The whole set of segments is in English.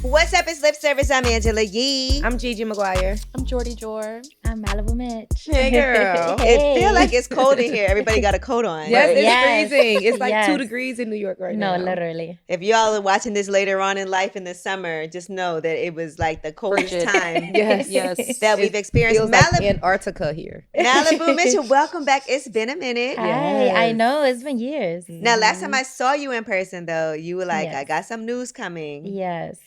What's up? It's Lip Service. I'm Angela Yee. I'm Gigi Maguire. I'm Jordy Joe. I'm Maliibu Miitch. Hey, girl. Hey. It feel like it's cold in here. Everybody got a coat on. Yes, it's Yes. freezing. It's like Yes. 2 degrees in New York right now. No, literally. If y'all are watching this later on in life in the summer, just know that it was like the coldest Frigid. time Yes. that we've experienced. Feels like Antarctica here. Maliibu Miitch, welcome back. It's been a minute. Hi, I Yes. know. It's been years. Now, last time I saw you in person, though, you were like, Yes. I got some news coming. Yes.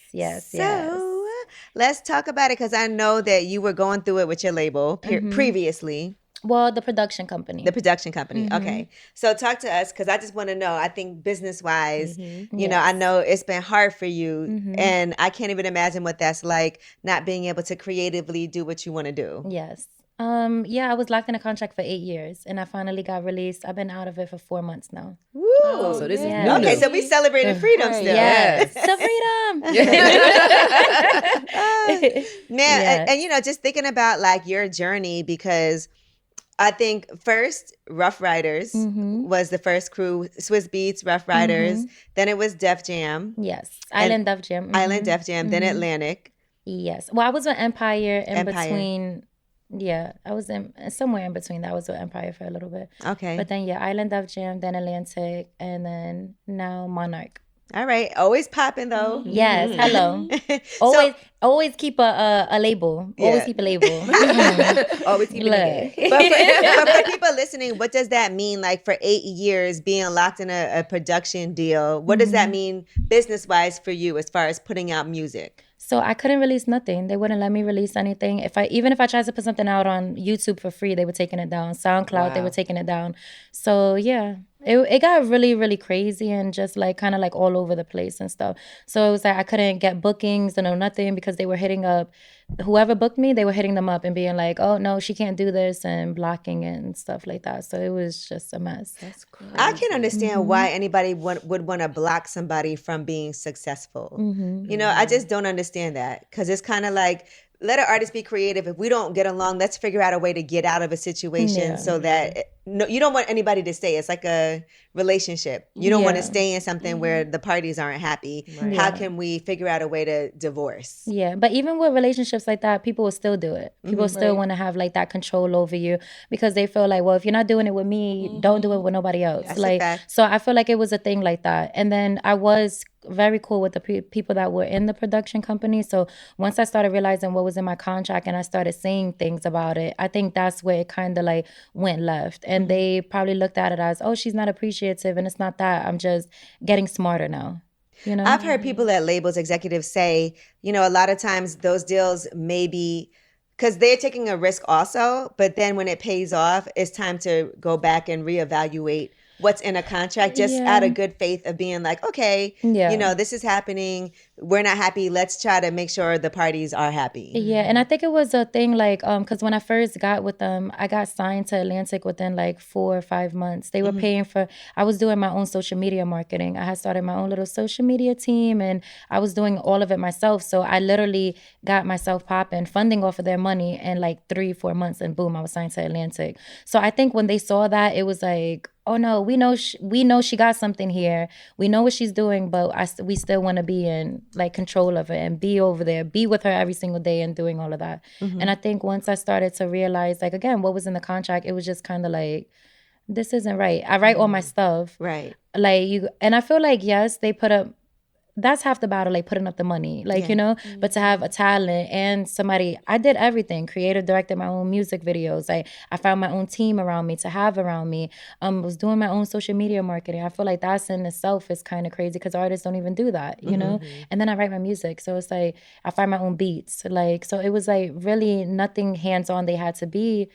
So let's talk about it because I know that you were going through it with your label previously, Well, the production company. the production company. Mhm. Okay. So talk to us because I just want to know, I think business-wise, you know, Yes. I know it's been hard for you Mhm. and I can't even imagine what that's like, not being able to creatively do what you want to do. Yes. Yeah, I was locked in a contract for 8 years and I finally got released. I've been out of it for 4 months now. Woo. Oh, so this is yeah. new. Okay, so we celebrated freedom Right. still. Yes. Yes. So freedom. Man, Yes. and you know, just thinking about like your journey, because I think first Rough Riders Mhm. was the first crew, Swiss Beats, Rough Riders. Then it was Def Jam, Yes. Island Def Jam. Island Mhm. Def Jam, then Mhm. Atlantic. Yes. Well, I was with Empire in Empire. between. Yeah, I was in somewhere in between. That was with Empire for a little bit. Okay. But then, yeah, Island Def Jam, then Atlantic, and then now Monarch. All right. Always popping though. Yes, Mhm. hello. So, Always keep a label. Always Yeah. keep a label. Mhm. Always keep it Look. in. but for people listening, what does that mean? Like for 8 years being locked in a production deal, what does that mean business wise for you as far as putting out music? So I couldn't release nothing. They wouldn't let me release anything. Even if I tried to put something out on YouTube for free, they were taking it down. SoundCloud, they Wow. were taking it down. So yeah, it got really, really crazy and just like kind of like all over the place and stuff. So it was like I couldn't get bookings and nothing because they were hitting up whoever booked me. They were hitting them up and being like, "Oh no, she can't do this," and blocking it and stuff like that. So it was just a mess. That's crazy. I can understand why anybody would want to block somebody from being successful. Mm-hmm. You know, I just don't understand that because it's kind of like, let an artist be creative. If we don't get along, let's figure out a way to get out of a situation Yeah. so that no, you don't want anybody to stay. It's like a relationship. You don't want to Yeah. stay in something where the parties aren't happy. Right. How Yeah. can we figure out a way to divorce? Yeah, but even with relationships like that, people will still do it. People still Right. want to have like that control over you because they feel like, well, if you're not doing it with me, don't do it with nobody else. That's a like, fact. so I feel like it was a thing like that. And then I was very cool with the people that were in the production company. So once I started realizing what was in my contract and I started saying things about it, I think that's where it kind of like went left. And they probably looked at it as, oh, she's not appreciative. And it's not that. I'm just getting smarter now. You know? I've heard people at labels, executives say, you know, a lot of times those deals may be because they're taking a risk also, but then when it pays off, it's time to go back and reevaluate what's in a contract just Yeah. out of good faith of being like, okay, Yeah. you know, this is happening. We're not happy. Let's try to make sure the parties are happy. Yeah, and I think it was a thing like because when I first got with them, I got signed to Atlantic within like 4 or 5 months. They were paying for. I was doing my own social media marketing. I had started my own little social media team, and I was doing all of it myself. So I literally got myself popping, funding off of their money in like 3-4 months, and boom, I was signed to Atlantic. So I think when they saw that, it was like, oh no, we know she got something here. We know what she's doing, but we still want to be in like control of it and be over there, be with her every single day and doing all of that. And I think once I started to realize, like, again, what was in the contract, it was just kind of like, this isn't right. I write all my stuff. Right. Like and I feel like, yes, they put up, that's half the battle, like putting up the money, like, Yeah. you know, but to have a talent and somebody, I did everything, creative, directed my own music videos. Like I found my own team around me to have around me. Was doing my own social media marketing. I feel like that's in itself is kind of crazy because artists don't even do that, you know? And then I write my music. So it's like, I find my own beats. Like, so it was like really nothing hands-on they had to be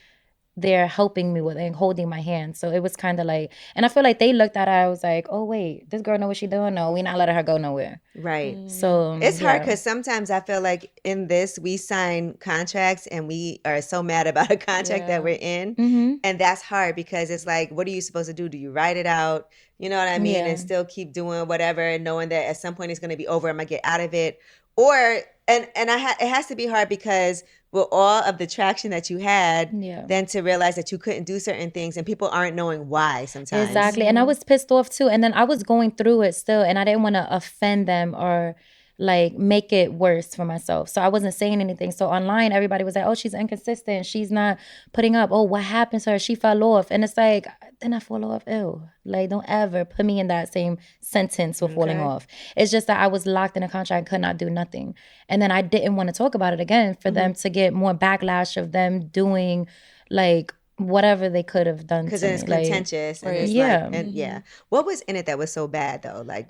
there helping me with and holding my hand. So it was kind of like, and I feel like they looked at it, I was like, oh wait, this girl know what she doing? No, we not letting her go nowhere. Right. So It's hard yeah. because sometimes I feel like in this, we sign contracts and we are so mad about a contract that we're in. Mm-hmm. And that's hard because it's like, what are you supposed to do? Do you write it out? You know what I mean? Yeah. And still keep doing whatever and knowing that at some point it's going to be over. I'm going to get out of it. Or And it has to be hard because with all of the traction that you had, then to realize that you couldn't do certain things and people aren't knowing why sometimes. Exactly. And I was pissed off too. And then I was going through it still, and I didn't want to offend them or like make it worse for myself. So I wasn't saying anything. So online, everybody was like, oh, she's inconsistent. She's not putting up. Oh, what happened to her? She fell off. And it's like, then I fall off. Ew. Like, don't ever put me in that same sentence with falling off. It's just that I was locked in a contract and could not do nothing. And then I didn't want to talk about it again for them to get more backlash of them doing like whatever they could have done. Because it's contentious. And it's like, what was in it that was so bad though? Like,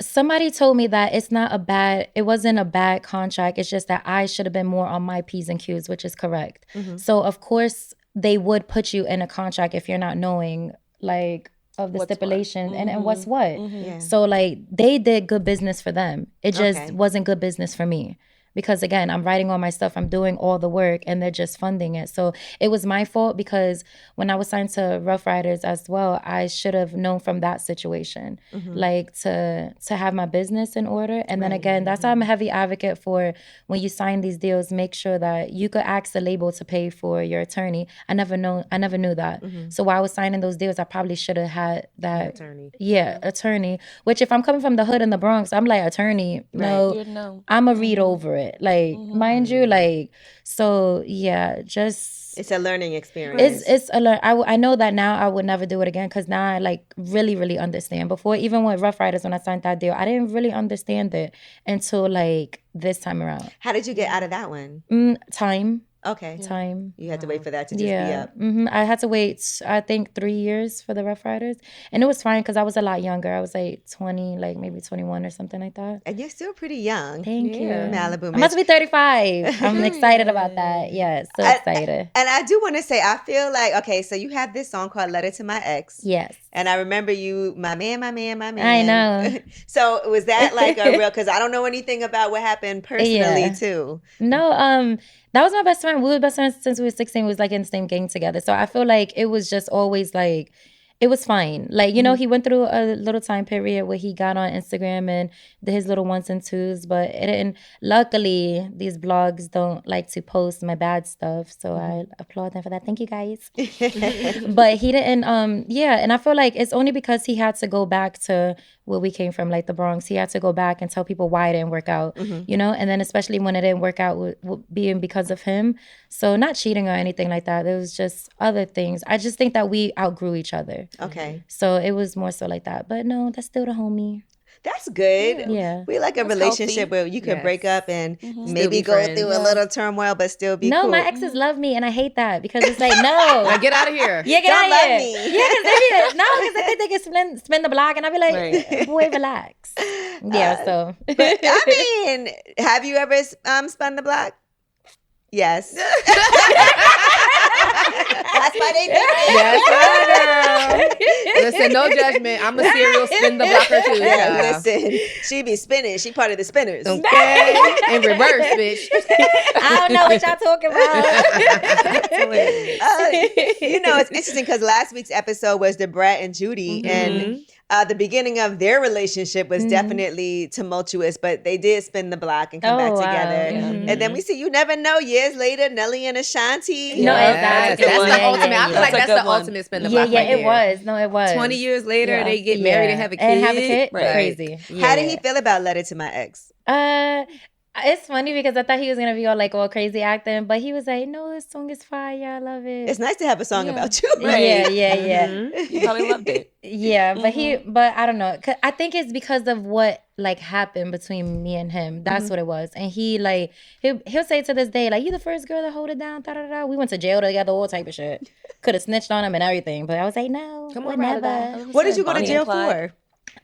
somebody told me that it wasn't a bad contract. It's just that I should have been more on my P's and Q's, which is correct. So of course they would put you in a contract if you're not knowing like of the stipulations and what's what. So like they did good business for them. It just wasn't good business for me. Because again, I'm writing all my stuff, I'm doing all the work, and they're just funding it. So it was my fault because when I was signed to Rough Riders as well, I should have known from that situation, like to have my business in order. And then again, that's why I'm a heavy advocate for when you sign these deals, make sure that you could ask the label to pay for your attorney. I never knew that. So while I was signing those deals, I probably should have had that attorney. Which if I'm coming from the hood in the Bronx, I'm like, attorney, no. I'm a read over it. Like, mind you, like, so yeah, just it's a learning experience. It's a I know that now I would never do it again because now I like really understand. Before, even with Rough Riders, when I signed that deal, I didn't really understand it until like this time around. How did you get out of that one? Time. Okay. Time. You had to wait for that to just be up. I had to wait, I think, 3 years for the Rough Riders. And it was fine because I was a lot younger. I was like 20, like maybe 21 or something like that. And you're still pretty young. Thank you. Maliibu Miitch. I'm about to be 35. I'm excited about that. Yeah, so excited. And I do want to say, I feel like, okay, so you have this song called Letter to My Ex. Yes. And I remember you, my man. I know. So was that like a real, because I don't know anything about what happened personally too. No, that was my best friend. We were best friends since we were 16. We was like in the same gang together. So I feel like it was just always like, it was fine. Like, you know, he went through a little time period where he got on Instagram and did his little ones and twos, but it didn't. Luckily, these blogs don't like to post my bad stuff. So I applaud them for that. Thank you, guys. But he didn't, and I feel like it's only because he had to go back to where we came from, like the Bronx. He had to go back and tell people why it didn't work out, you know? And then especially when it didn't work out being because of him. So not cheating or anything like that. There was just other things. I just think that we outgrew each other. Okay. So it was more so like that. But no, that's still the homie. That's good. Yeah. We like a relationship where you can break up and maybe go through a little turmoil, but still be cool. No, my exes love me, and I hate that because it's like, no. Now get out of here. Yeah, get Don't out of here. me. Yeah, because they think they can spin the block, and I'll be like, boy, relax. Yeah, so. But I mean, have you ever spun the block? Yes. That's why they do it. Yes, girl. Listen, no judgment. I'm a serial spin the blocker too. Yeah, listen, she be spinning. She part of the spinners. Okay. In reverse, bitch. I don't know what y'all talking about. You know, it's interesting because last week's episode was Debrat and Judy, and the beginning of their relationship was definitely tumultuous, but they did spin the block and come back together. And then we see, you never know, years later, Nelly and Ashanti. No, that's the ultimate. I feel like that's the ultimate spin the block. Yeah, right it there. was. No, it was. 20 years later, they get married and have a kid. Right. Crazy. Yeah. How did he feel about Letter to My Ex? It's funny because I thought he was gonna be all crazy acting, but he was like, "No, this song is fire. I love it." It's nice to have a song about you. Right? Yeah. You probably loved it. Yeah, but I don't know. I think it's because of what like happened between me and him. That's what it was. And he like he'll say to this day like, "You the first girl to hold it down." Da da da. We went to jail together, all type of shit. Could have snitched on him and everything, but I was like, "No, Come on, never." What did you go to jail for?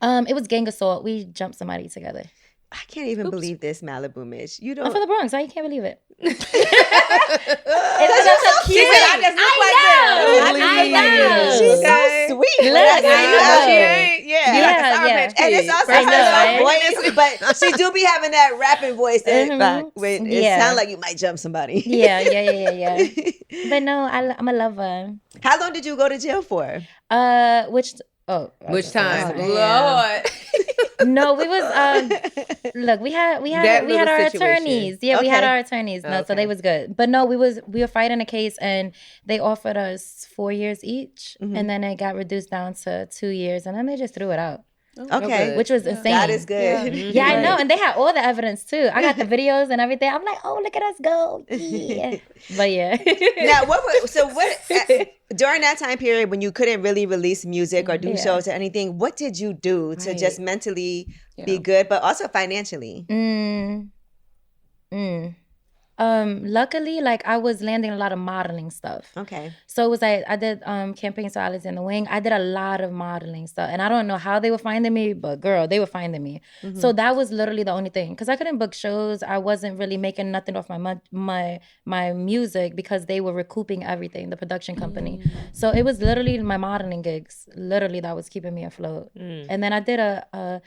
It was gang assault. We jumped somebody together. I can't even believe this, Maliibu Miitch. You don't. I'm from the Bronx. Why you can't believe it? It's just so cute. I just look like I know. She's so sweet. Look, I know. She ain't. Yeah. And it's also her voice, but she do be having that rapping voice that it sounds like you might jump somebody. Yeah. But no, I'm a lover. How long did you go to jail for? Which Oh, Which time? damn. Lord. No, we was look, we had That our little situation. attorneys. Yeah, we had Okay. our attorneys. No, so Okay. they was good. But no, we were fighting a case and they offered us 4 years each, and then it got reduced down to 2 years, and then they just threw it out, Okay. which was insane. That is good. Yeah, I know, and they had all the evidence too. I got the videos and everything. I'm like, oh, look at us go. Yeah. But yeah. Now, during that time period when you couldn't really release music or do shows or anything, what did you do to just mentally be good, but also financially? Luckily, like I was landing a lot of modeling stuff. Okay. So it was like I did campaign stylist in the wing. I did a lot of modeling stuff, and I don't know how they were finding me, but girl, they were finding me. So that was literally the only thing, because I couldn't book shows. I wasn't really making nothing off my music because they were recouping everything, the production company. So it was literally my modeling gigs, literally that was keeping me afloat. And then I did a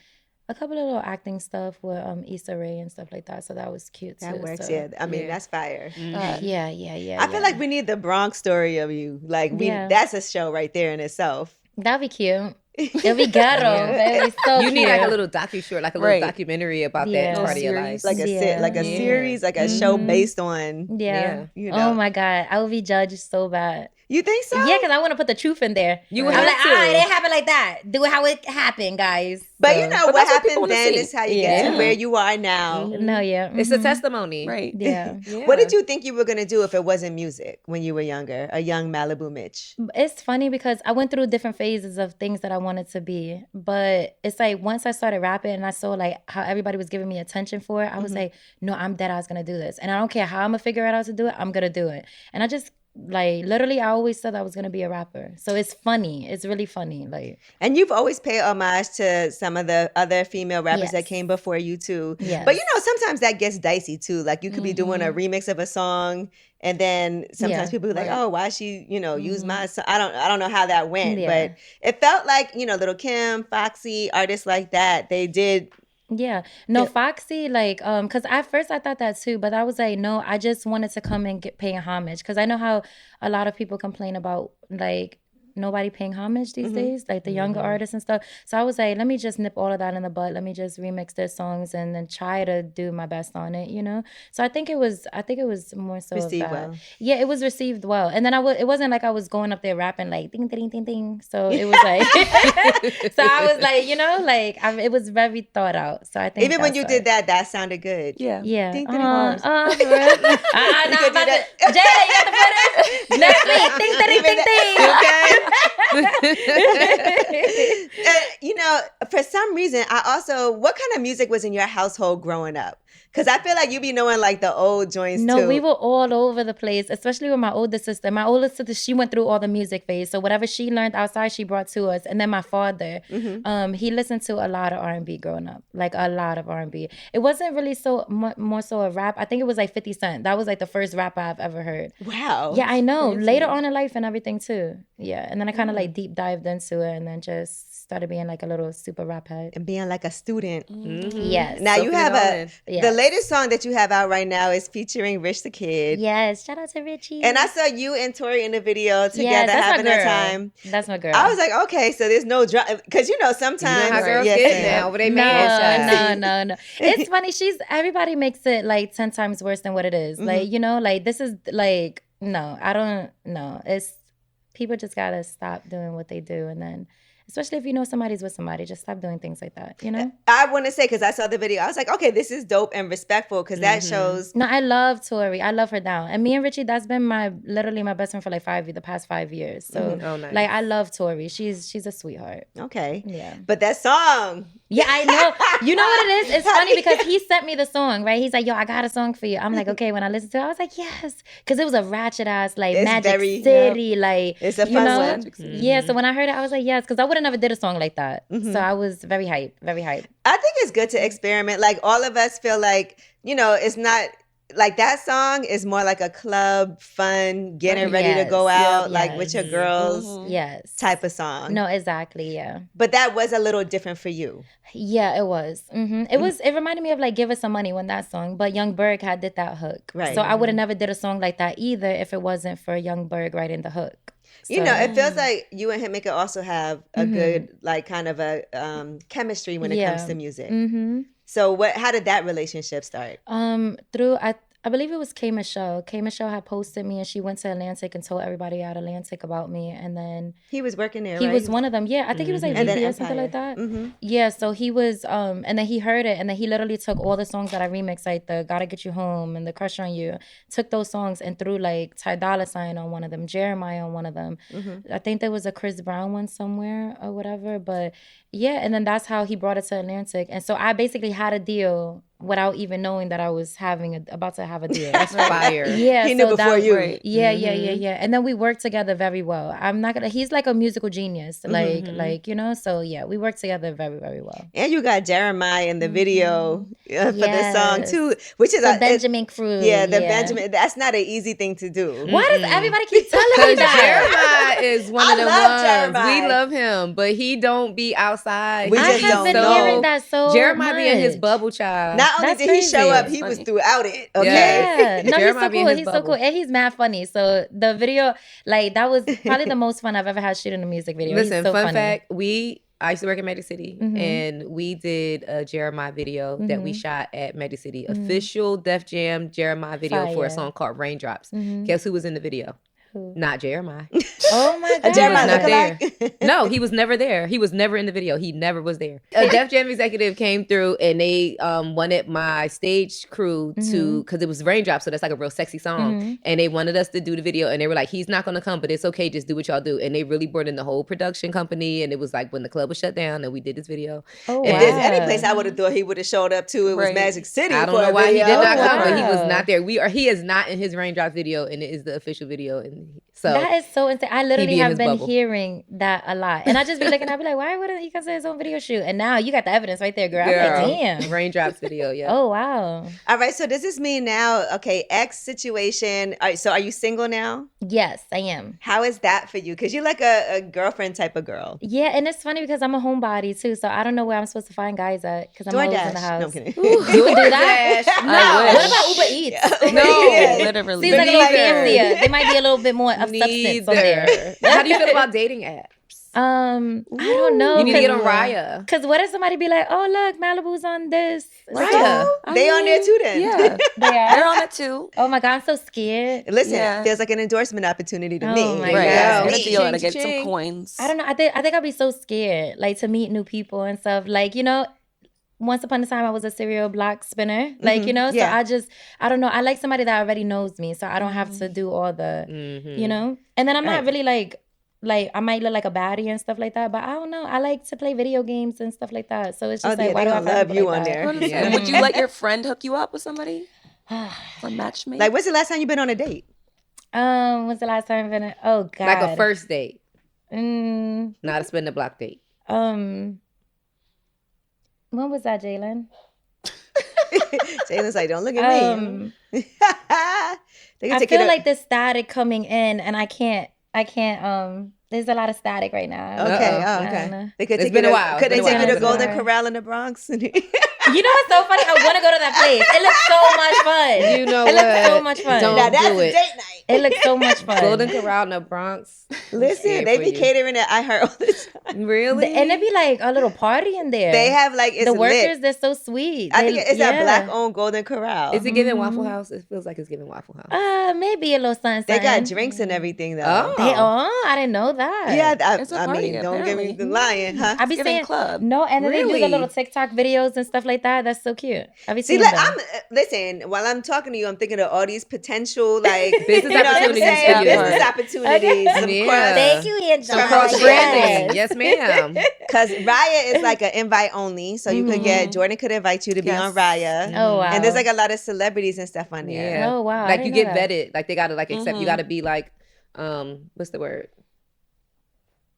couple of little acting stuff with Issa Rae and stuff like that. So that was cute too. That works, so. yeah. I mean, that's fire. Yeah. I feel like we need the Bronx story of you. Like, that's a show right there in itself. That'd be cute. It'll be ghetto. It'll be so You need like a cute. little docu-short, like a little documentary about that part of your life. Like a series, like a show based on. Yeah. You know. Oh my God. I would be judged so bad. You think so? Yeah, because I want to put the truth in there. You would I'm have like, to. all right, it happened like that. Do it how it happened, guys. But So- you know, But what that's what people happened wanna then see. is how you get to where you are now. No, yeah. It's a testimony. Right. Yeah. What did you think you were going to do if it wasn't music when you were younger? A young Maliibu Miitch. It's funny because I went through different phases of things that I wanted to be. But it's like once I started rapping and I saw like how everybody was giving me attention for it, I was like, no, I'm dead ass gonna do this. And I don't care how I'm gonna figure it out to do it, I'm gonna do it. And I just like literally I always said I was gonna be a rapper. So it's funny. It's really funny. Like, And you've always paid homage to some of the other female rappers that came before you too. Yes. But you know, sometimes that gets dicey too. Like you could be doing a remix of a song and then sometimes people be like, oh, why she, use my song? I don't know how that went. But it felt like, Lil' Kim, Foxy, artists like that, they did. Yeah. No, Foxy, like, because at first I thought that too, but I was like, no, I just wanted to come and pay homage. Because I know how a lot of people complain about, like, nobody paying homage these days, like the younger artists and stuff. So I was like, let me just nip all of that in the bud. Let me just remix their songs and then try to do my best on it, So I think it was more so Received of that. well. Yeah, it was received well. And then it wasn't like I was going up there rapping like ding ding ding ding. So it was like so I was like, it was very thought out. So I think Even when that's you why. did that sounded good. Yeah. Yeah. Ding, ding, ding. For real? You could do that. Jada, you got the footage? Next week. Ding, ding, ding, ding. For some reason, what kind of music was in your household growing up? Because I feel like you be knowing like the old joints too. No, we were all over the place, especially with my older sister. My older sister, she went through all the music phase. So whatever she learned outside, she brought to us. And then my father, he listened to a lot of R&B growing up, like a lot of R&B. It wasn't really so more so a rap. I think it was like 50 Cent. That was like the first rap I've ever heard. Wow. Yeah, I know. Later on in life and everything too. Yeah, and then I kind of like deep dived into it and then just started being like a little super rap head. And being like a student. Yes. Now you have Yes. the latest song that you have out right now is featuring Rich the Kid. Yes, shout out to Richie. And I saw you and Tori in the video together that's my having a girl. time. That's my girl. I was like, okay, so there's no drama. Because sometimes. how girls Yes, get ma'am. now with their man No. It's funny. Everybody makes it like 10 times worse than what it is. Like, like this is like, no, I don't know. It's people just gotta stop doing what they do, and then especially if you know somebody's with somebody, just stop doing things like that, I want to say, because I saw the video, I was like, okay, this is dope and respectful, because that shows. No, I love Tori. I love her down. And me and Richie, that's been literally my best friend for like the past 5 years. So nice. like I love Tori. She's a sweetheart. Okay. Yeah. But that song. Yeah, I know. You know what it is? It's funny because he sent me the song, right? He's like, yo, I got a song for you. I'm like, okay. When I listened to it, I was like, yes. Because it was a ratchet ass, like It's Magic very- City. Like, It's a fun one. Magic City. Yeah, so when I heard it, I was like, yes. Because I would have never did a song like that. So I was very hyped, very hyped. I think it's good to experiment. Like all of us feel like, it's not like that song is more like a club, fun, getting ready to go out, like with your girls Yes. type of song. No, exactly, yeah. But that was a little different for you. Yeah, it was. It reminded me of like Give Us Some Money when that song, but Young Berg did that hook. Right. So I would have never did a song like that either if it wasn't for Young Berg writing the hook. You know, it feels like you and him can also have a good, like, kind of a chemistry when it comes to music. So how did that relationship start? Through I believe it was K Michelle. K Michelle had posted me, and she went to Atlantic and told everybody at Atlantic about me. And then he was working there. He right? was one of them. Yeah, I think he was like VP or something like that. Yeah, so he was. And then he heard it, and then he literally took all the songs that I remixed, like the "Gotta Get You Home" and the "Crush on You." Took those songs and threw like Ty Dolla $ign on one of them, Jeremiah on one of them. I think there was a Chris Brown one somewhere or whatever. But yeah, and then that's how he brought it to Atlantic. And so I basically had a deal without even knowing that I was about to have a deal. That's fire. Yeah, he knew before you. Right. Yeah. And then we worked together very well. I'm not gonna. He's like a musical genius, like you know. So yeah, we worked together very, very well. And you got Jeremiah in the video for the song too, which is the Benjamin Crew. Yeah, Benjamin. That's not an easy thing to do. Why does everybody keep telling me that? Jeremiah is one of the ones. Jeremiah. We love him, but he don't be outside. We just have been hearing that so Jeremiah much. be in his bubble, child. Not only did he show up, he was throughout it. Okay. Yeah. No, he's so Jeremiah be in cool. his He's so bubble. cool. And he's mad funny. So the video, like, that was probably the most fun I've ever had shooting a music video. Listen, he's so fun funny. fact, I used to work at Magic City, and we did a Jeremiah video that we shot at Magic City. Official Def Jam Jeremiah video for a song called Raindrops. Guess who was in the video? Who? Not Jeremiah. Oh my God. Jeremiah not there. lookalike? No, he was never there. He was never in the video. He never was there. A Def Jam executive came through and they wanted my stage crew to, because it was Raindrops, so that's like a real sexy song. And they wanted us to do the video, and they were like, he's not going to come, but it's okay. Just do what y'all do. And they really brought in the whole production company, and it was like when the club was shut down and we did this video. Oh, If wow. there's any place I would have thought he would have showed up to, it was Right. Magic City. I don't for know a why he video. did not come, but he was Wow. not there. He is not in his Raindrops video, and it is the official video. And so That is so insane. I literally be in have his been bubble. hearing that a lot. And I just be looking, I'd be like, why wouldn't he come to his own video shoot? And now you got the evidence right there, girl. I'm like, damn. Raindrops video, yeah. Oh, wow. All right, so does this mean now, okay, ex situation, all right, so are you single now? Yes, I am. How is that for you? Because you're like a girlfriend type of girl. Yeah, and it's funny because I'm a homebody too, so I don't know where I'm supposed to find guys at because I'm always in the DoorDash. house. No, I'm kidding. You can do that? I No. wish. What about Uber Eats? No. Literally. Seems like a little Neither. fancier. They might be a little bit more of substance on there. How do you feel about dating apps? I don't know. You need to get on Raya. Because what if somebody be like, oh, look, Malibu's on this. Raya. They on there too then. Yeah. They They're are? on it too. Oh my God, I'm so scared. Listen, Yeah. feels like an endorsement opportunity to Oh me. my Right. God. Yeah. Get a Me. deal to get Ching, some ching. coins. I don't know. I think I'd be so scared, like, to meet new people and stuff. Like, you know, once upon a time, I was a serial block spinner. Like, you know, Yeah. so I don't know. I like somebody that already knows me, so I don't have to do all the, you know? And then I'm not really like, I might look like a baddie and stuff like that, but I don't know. I like to play video games and stuff like that. So it's just Oh, yeah, why they do I gonna find love people you like on that? there. Yeah. Would you let your friend hook you up with somebody? A matchmate? Like, when's the last time you've been on a date? When's the last time I've been? Oh God, Like a first date, Mm, not a spin the block date. when was that, Jalen? Jalen's like, don't look at me. They can I take feel it like the static coming in, and I can't. There's a lot of static right now. Okay, Uh-oh. oh, I don't okay. know. They could It's take been you a to, while. Could they It's been take a you to while. Golden Corral in the Bronx? You know what's so funny? I want to go to that place. It looks so much fun. You know it looks what? so much fun. Don't Now that's do a it. date night. It looks so much fun. Golden Corral in the Bronx. Listen, Scared they for be you. catering it. I heard all the time. Really? And it'd be like a little party in there. They have like it's the workers. lit. They're so sweet. I think it's yeah. a black-owned Golden Corral. Is it giving Waffle House? It feels like it's giving Waffle House. Maybe a little something. They got something. drinks and everything though. Oh, I didn't know that. Yeah, It's a I party, mean, don't give me the lying, huh? I be Giving saying club. no, and then they do Really? the little TikTok videos and stuff like that. That's so cute. I be See, seeing like, them. listen, while I'm talking to you, I'm thinking of all these potential, like, Business you know what I'm opportunities saying? for you. Business opportunities. Okay. Of Yeah. Thank you, Angela. Some cross branding. Yes. Yes, ma'am. Because Raya is like an invite only. So you could get, Jordan could invite you to be Yes. on Raya. Oh wow. And there's like a lot of celebrities and stuff on there. Yeah. Oh wow. I Like you didn't get know that. vetted. Like they gotta like accept. You gotta be like, what's the word?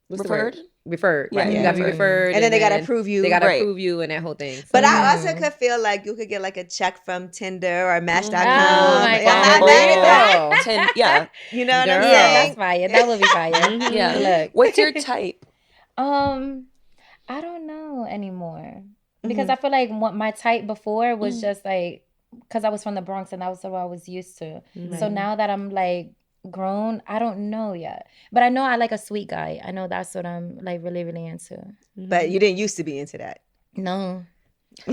What's Referred? the word? Referred. Yeah, Right. yeah, You gotta be referred. referred. And then they got to approve you. They gotta Right. approve you and that whole thing. So, But I also could feel like you could get like a check from Tinder or Match.com. Oh, my Am I God. mad at that? girl. Yeah. You know what I'm Girl. Yeah, saying? that's fire. That would be fire. Yeah. Look. What's your type? I don't know anymore because I feel like what my type before was just like because I was from the Bronx and that was what I was used to. So now that I'm like grown, I don't know yet. But I know I like a sweet guy. I know that's what I'm like really, really into. But you didn't used to be into that. No. I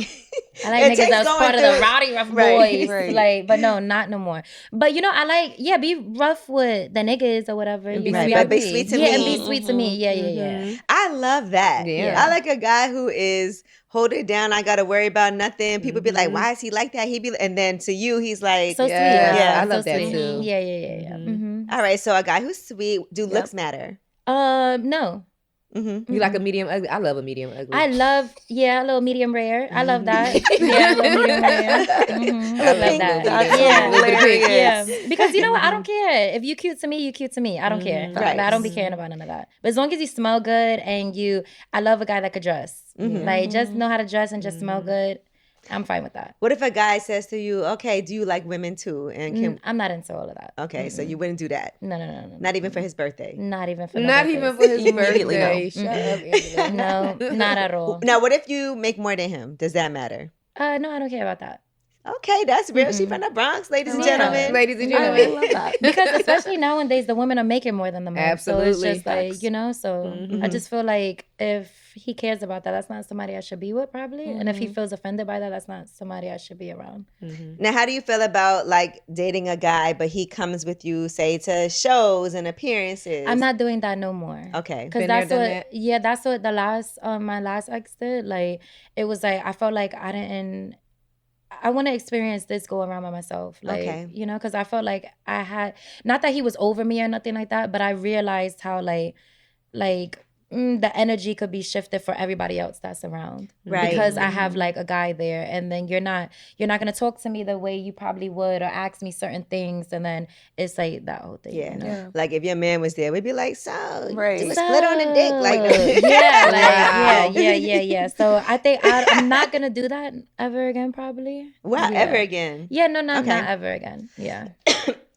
like niggas that was part of the rowdy rough boys. Like, but no, not no more. But you know, I like, be rough with the niggas or whatever. And be be sweet. sweet. But be sweet to me. Yeah, and be sweet to me. Yeah. I love that. Yeah. I like a guy wwho is hold it down. I got to worry about nothing. People be like, why is he like that? And then to you, he's like, so sweet. Yeah, I love so that sweet. too. Yeah. All right. So a guy who's sweet. Do looks matter? No. You like a medium ugly? I love a medium ugly. I love, a little medium rare. I love that. Yeah, a little medium rare. I love that. That's Yeah. Because you know what? I don't care. If you cute to me, you cute to me. I don't care. Right. Like, I don't be caring about none of that. But as long as you smell good and I love a guy that could dress. Like, just know how to dress and just smell good. I'm fine with that. What if a guy says to you, okay, do you like women too? And I'm not into all of that. okay, so you wouldn't do that? No. Not even for his birthday? Not even for Not even for his Immediately birthday. Shut up, Angela. No, not at all. Now, what if you make more than him? Does that matter? No, I don't care about that. Okay, that's real. She from the Bronx, ladies and Yeah. gentlemen. Ladies and I gentlemen. love that. Because especially nowadays, the women are making more than the men. Absolutely. So it's just like, Facts. you know, so I just feel like if he cares about that, that's not somebody I should be with probably. And if he feels offended by that, that's not somebody I should be around. Now, how do you feel about like dating a guy, but he comes with you, say, to shows and appearances? I'm not doing that no more. Okay. Because Been there, that's done what, that? that's what the last, my last ex did. Like, it was like, I felt like I want to experience this go around by myself. Like, Okay. you know, because I felt like I had, not that he was over me or nothing like that, but I realized how the energy could be shifted for everybody else that's around. Right. Because I have like a guy there, and then you're not gonna talk to me the way you probably would or ask me certain things, and then it's like that whole thing. Yeah. You know? Like if your man was there, we'd be like, so Right. do a split on the dick. Like Yeah. So I think I'm not gonna do that ever again, probably. Wow, Yeah. ever again. Yeah, no, not Okay. ever again. Yeah.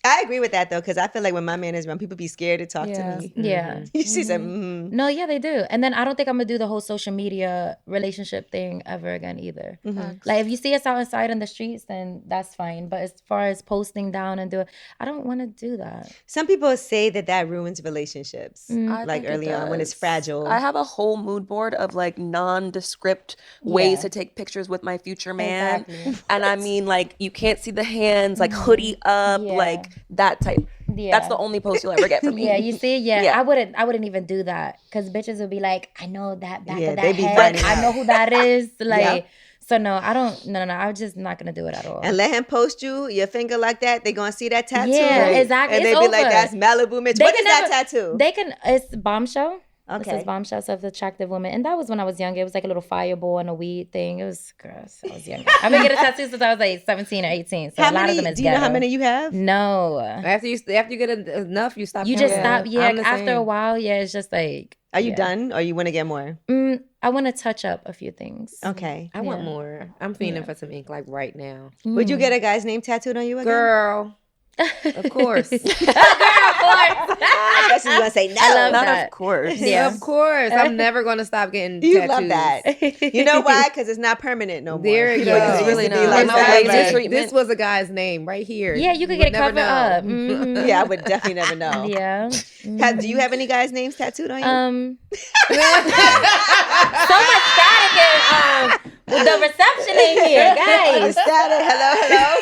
I agree with that though, because I feel like when my man is around, people be scared to talk to me. Yeah. She said, No, yeah, they do. And then I don't think I'm gonna do the whole social media relationship thing ever again either. Like if you see us outside in the streets, then that's fine. But as far as posting down and I don't want to do that. Some people say that ruins relationships, I like think it early on when it's does. fragile. I have a whole mood board of like nondescript ways to take pictures with my future man. Exactly. And I mean, like, you can't see the hands, like hoodie up, Yeah. like that type. Yeah. That's the only post you'll ever get from me. Yeah, you see, Yeah. I wouldn't even do that because bitches would be like, I know that back Yeah, of they that be head. finding I out. know who that is. Like, Yep. so no, I don't. No, I'm just not gonna do it at all. and let him post your finger like that. They gonna see that tattoo. Yeah, exactly. And they It's be like, over. that's Maliibu Miitch. They What can is that never- tattoo? They can. It's Bombshell. It Okay. says Bombshell of Attractive Woman, and that was when I was younger. It was like a little fireball and a weed thing. It was gross. I was younger. I've been getting tattoos since I was like 17 or 18. So How a lot many? of them is Do you know how ghetto. many you have? No. After you get enough, you stop. You just counting. stop. Yeah, I'm the after a same. while, it's just like. Are you yeah. done, or you want to get more? I want to touch up a few things. Okay. I want Yeah. more. I'm feeling for some ink like right now. Would you get a guy's name tattooed on you again? Girl, of course. I guess she's gonna say no. I love Not that. of course. Yeah. Of course. I'm never going to stop getting You tattoos. love that. You know why? Because it's not permanent no more. There you But go. it used Really to be not. like No that. laser Like, treatment. This was a guy's name right here. Yeah, you could would get it never covered know. up. Mhm. Yeah, I would definitely never know. Yeah. Do you have any guys' names tattooed on you? So much static with the reception in here, guys. Hello.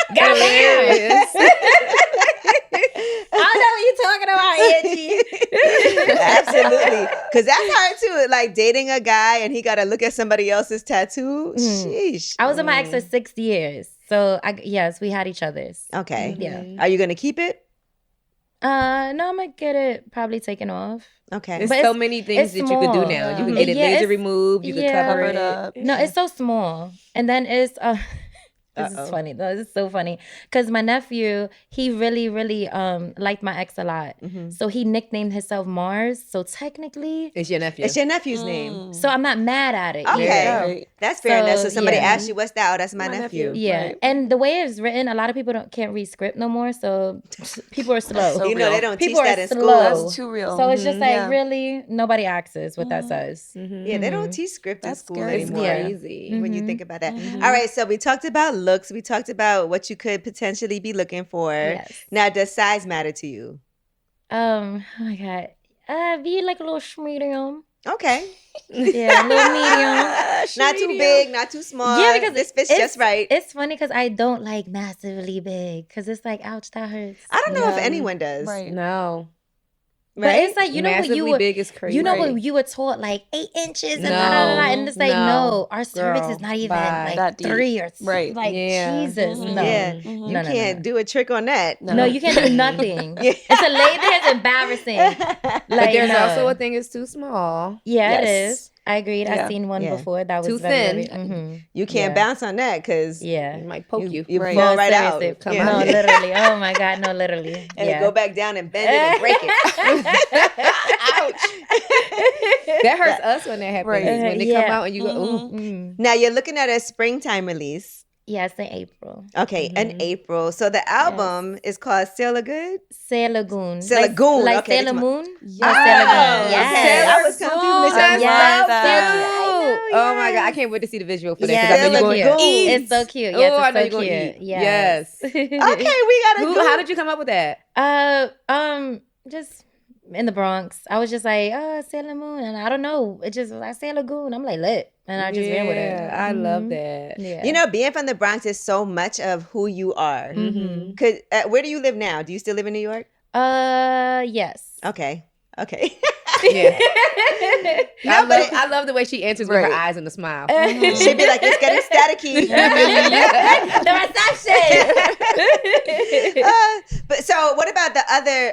Hilarious. I don't know what you're talking about, Angie. Absolutely. Because that's hard too. Like dating a guy and he got to look at somebody else's tattoo. Sheesh. I was with my ex for 6 years. So, yes, we had each other's. Okay. Yeah. Are you going to keep it? No, I'm going to get it probably taken off. Okay. There's But so it's- many things it's that you could do small. now. You can Yeah. get it Yeah, laser it's- removed. You can yeah. cover Cover it it up. No, it's so small. And then it's this Uh-oh. is funny. No, this is so funny. Because my nephew, he really, really liked my ex a lot. So he nicknamed himself Mars. So technically, It's your nephew. It's your nephew's name. so I'm not mad at it. Okay. Yeah. Right. That's fair enough. So So, somebody yeah. asks you, what's that? Oh, that's my My nephew. nephew. Yeah, Right. and the way it's written, a lot of people can't read script no more, so people are slow. So You know, they real. don't teach People that are in slow. school. That's too real. So it's just like, Yeah. really, nobody asks what that says. Yeah, they don't teach script in That's school scary. anymore. Yeah. Crazy. When you think about that. All right, so we talked about looks. We talked about what you could potentially be looking for. Yes. Now, does size matter to you? Oh my God. Be like a little medium. Okay. Yeah, a little medium. Not too big, not too small. Yeah, because this fits just right. It's funny because I don't like massively big because it's like, ouch, that hurts. I don't know if anyone does. Right. No. But Right? it's like, you know what Massively you were, big is crazy. you know Right. what you were taught, like 8 inches and No, and it's like, no, our cervix girl, is not even bye. like That deep. 3 or Right. like, Yeah. Jesus, Mhm. no. Yeah. Mhm. You No, can't no. do a trick on that. No, you can't do nothing. Yeah. It's a labor, it's embarrassing. But Like, there's no. also a thing is too small. Yeah, it Yes. is. I agreed. Yeah. I've seen one Yeah. before that was Too very, thin. very, You can't bounce on that because Yeah. It might poke you. you Right. fall No, right out. seriously. Come Yeah. No, out. literally. Oh my God, no, literally. And Yeah. then go back down and bend it and break it. That hurts us when that happens. Right. When they Yeah. come out and you go, ooh. Mm. Now you're looking at a springtime release. Yeah, it's in April. Okay, in April. So the album is called Sailor Good? Sailor Goon. Sailor Goon, Like okay, Sailor that's Moon? Yes. Or Sailor Goon. Oh, Yes. okay. I was confused. That's Yes. so That. cute. Oh my God, I can't wait to see the visual for that. Yes, 'cause I know Sailor you're going Goon. to eat. It's so cute. Oh, Yes, I know it's you're so going cute. to eat. Yes. Okay, we gotta Who, go. how did you come up with that? Just in the Bronx. I was just like, Sailor Moon. And I don't know. It just was like Sailor Goon. I'm like, lit. And I just ran with it. I love that. Yeah. You know, being from the Bronx is so much of who you are. Mm-hmm. Where do you live now? Do you still live in New York? Yes. Okay. Okay. Yeah. No, but I love the way she answers with her Right. eyes and a smile. She'd be like, it's getting staticky. The reception. But so what about the other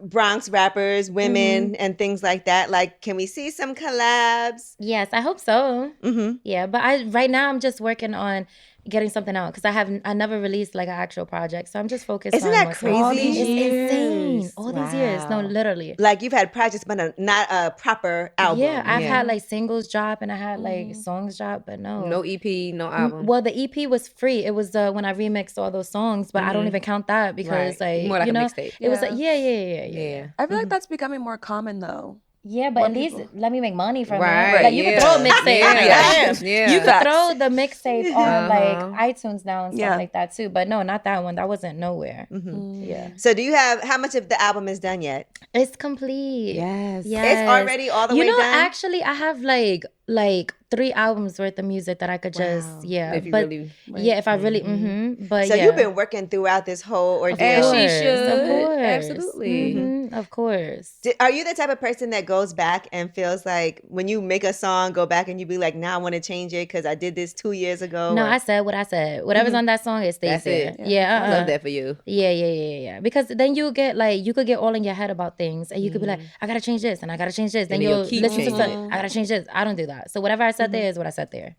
Bronx rappers, women, and things like that? Like, can we see some collabs? Yes, I hope so. Mm-hmm. Yeah, but right now I'm just working on getting something out because I never released like an actual project, so I'm just focused. Isn't on that what's crazy? out. All It's these insane. All these years, no, Wow. literally. Like you've had projects, but not a proper album. Yeah, I've Yeah. had like singles drop and I had like songs drop, but no. No EP, no album. Well, the EP was free. It was when I remixed all those songs, but I don't even count that because Right. like More like you a know, mixtape. it was Yeah. like yeah. I feel like that's becoming more common though. Yeah, but More at least people. let me make money from Right, it. Like you yeah. can throw a mixtape. Yeah. Damn. Yeah. You could Facts. throw the mixtape on Uh-huh. like iTunes now and stuff Yeah. like that too. But no, not that one. That wasn't nowhere. Mm-hmm. Yeah. So do you have, how much of the album is done yet? It's complete. Yes. Yes. It's already all the way You know, done? actually I have like 3 albums worth of music that I could just If you but really, yeah, if I really but So yeah. you've been working throughout this whole ordeal. as she course, should. of course. Absolutely. Of course. Are you the type of person that goes back and feels like when you make a song, go back and you be like, now I want to change it because I did this 2 years ago? No, or- I said what I said. Whatever's on that song, it stays That's there. it. Yeah, I love that for you. Yeah. Because then you get like you could get all in your head about things, and you could be like, I gotta change this, and I gotta change this. Then then you'll you'll keep listen to changing something. I gotta change this. I don't do that. So whatever I said there is what I said there.